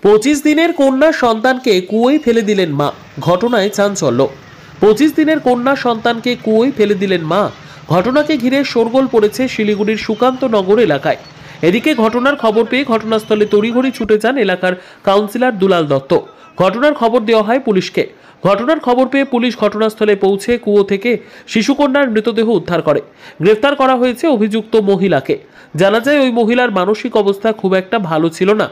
25 দিনের কন্যা সন্তানকে কুয়োয় ফেলে দিলেন মা, ঘটনায় চাঞ্চল্য। 25 দিনের কন্যা সন্তানকে কুয়োয় ফেলে দিলেন মা। ঘটনাকে ঘিরে শোরগোল পড়েছে শিলিগুড়ির সুকান্তনগর এলাকায়। এদিকে ঘটনার খবর পেয়ে ঘটনাস্থলে তড়িঘড়ি ছুটে যান এলাকার কাউন্সিলর দুলাল দত্ত। ঘটনার খবর দেওয়া হয় পুলিশকে। ঘটনার খবর পেয়ে পুলিশ ঘটনাস্থলে পৌঁছে কুয়ো থেকে শিশুকন্যার মৃতদেহ উদ্ধার করে। গ্রেফতার করা হয়েছে অভিযুক্ত মহিলাকে। জানা যায় ওই মহিলার মানসিক অবস্থা খুব একটা ভালো ছিল না।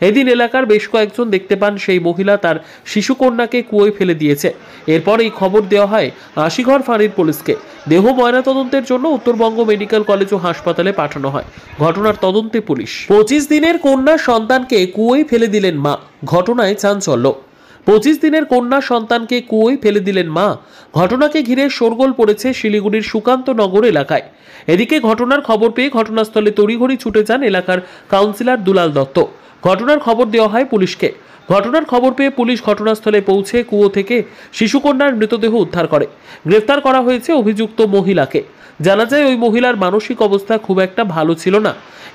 এদিন এলাকার বেশ কয়েকজন দেখতে পান সেই মহিলা তার শিশুকন্যাকে কুয়োয় ফেলে দিয়েছে। এরপর এই খবর দেওয়া হয় আশিঘর ফাঁড়ির পুলিশকে। দেহ ময়নাতদন্তের জন্য উত্তরবঙ্গ মেডিকেল কলেজ ও হাসপাতালে পাঠানো হয়। ঘটনার তদন্তে পুলিশ। 25 দিনের কন্যা সন্তানকে কুয়োয় ফেলে দিলেন মা, ঘটনায় চাঞ্চল্য। 25 দিনের কন্যা সন্তানকে কুয়োয় ফেলে দিলেন মা। ঘটনাকে ঘিরে শোরগোল পড়েছে শিলিগুড়ির সুকান্তনগর এলাকায়। এদিকে ঘটনার খবর পেয়ে ঘটনাস্থলে তড়িঘড়ি ছুটে যান এলাকার কাউন্সিলর দুলাল দত্ত। ঘটনার খবর দেওয়া হয় পুলিশকে। ঘটনার খবর পেয়ে পুলিশ ঘটনাস্থলে পৌঁছে কুয়ো থেকে শিশুকন্যার মৃতদেহ উদ্ধার করে। গ্রেফতার করা হয়েছে অভিযুক্ত মহিলাকে। জানা যায় ওই মহিলার মানসিক অবস্থা খুব একটা ভালো ছিল না।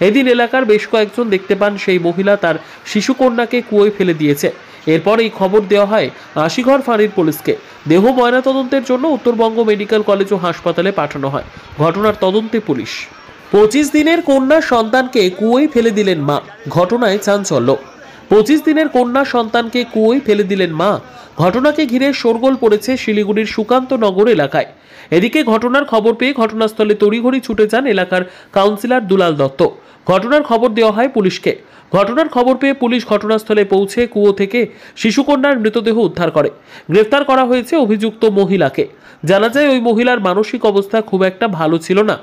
এদিন এলাকার বেশ কয়েকজন দেখতে পান সেই মহিলা তার শিশুকন্যাকে কুয়োয় ফেলে দিয়েছে। এরপর এই খবর দেওয়া হয় আশিঘর ফাঁড়ির পুলিশকে। দেহ ময়নাতদন্তের জন্য উত্তরবঙ্গ মেডিকেল কলেজ ও হাসপাতালে পাঠানো হয়। ঘটনার তদন্তে পুলিশ। 25 দিনের কন্যা সন্তানকে কুয়োয় ফেলে দিলেন মা, ঘটনায় চাঞ্চল্য। 25 দিনের কন্যা সন্তানকে কুয়োয় ফেলে দিলেন মা। ঘটনাকে ঘিরে শোরগোল পড়েছে শিলিগুড়ির সুকান্তনগর এলাকায়। এদিকে ঘটনার খবর পেয়ে ঘটনাস্থলে তড়িঘড়ি ছুটে যান এলাকার কাউন্সিলর দুলাল দত্ত। ঘটনার খবর দেওয়া হয় পুলিশকে। ঘটনার খবর পেয়ে পুলিশ ঘটনাস্থলে পৌঁছে কুয়ো থেকে শিশুকন্যার মৃতদেহ উদ্ধার করে। গ্রেফতার করা হয়েছে অভিযুক্ত মহিলাকে। জানা যায় ওই মহিলার মানসিক অবস্থা খুব একটা ভালো ছিল না।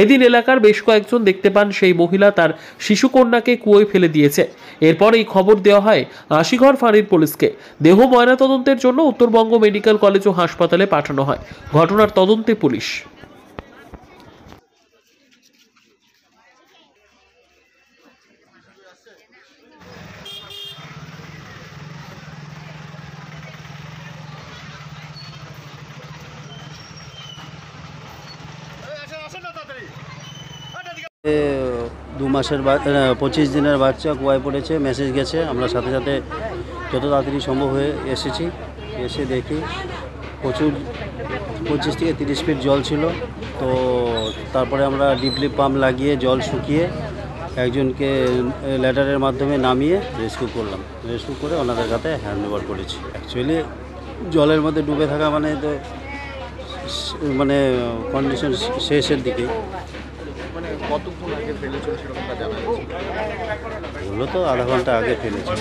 এদিন এলাকার বেশ কয়েকজন দেখতে পান সেই মহিলা তার শিশুকন্যাকে কুয়োয় ফেলে দিয়েছে। এরপর এই খবর দেওয়া হয় আশিঘর ফাঁড়ির পুলিশকে। দেহ ময়নাতদন্তের জন্য উত্তরবঙ্গ মেডিকেল কলেজ ও হাসপাতালে পাঠানো হয়। ঘটনার তদন্তে পুলিশ। দু মাসের 25 দিনের বাচ্চা কুয়ায় পড়েছে, মেসেজ গেছে। আমরা সাথে সাথে যত তাড়াতাড়ি সম্ভব হয়ে এসে দেখি প্রচুর 25 থেকে 30 ফিট জল ছিল। তো তারপরে আমরা ডিপলি পাম্প লাগিয়ে জল শুকিয়ে একজনকে ল্যাডারের মাধ্যমে নামিয়ে রেস্কিউ করলাম। রেস্কিউ করে ওনাদের কাছে হ্যান্ড ওভার করেছি। অ্যাকচুয়ালি জলের মধ্যে ডুবে থাকা মানে তো কন্ডিশন শেষের দিকে। কতক্ষণ আগে ফেলেছিল সেরকমটা জানা যাচ্ছে? ওগুলো তো আধা ঘন্টা আগে ফেলেছে।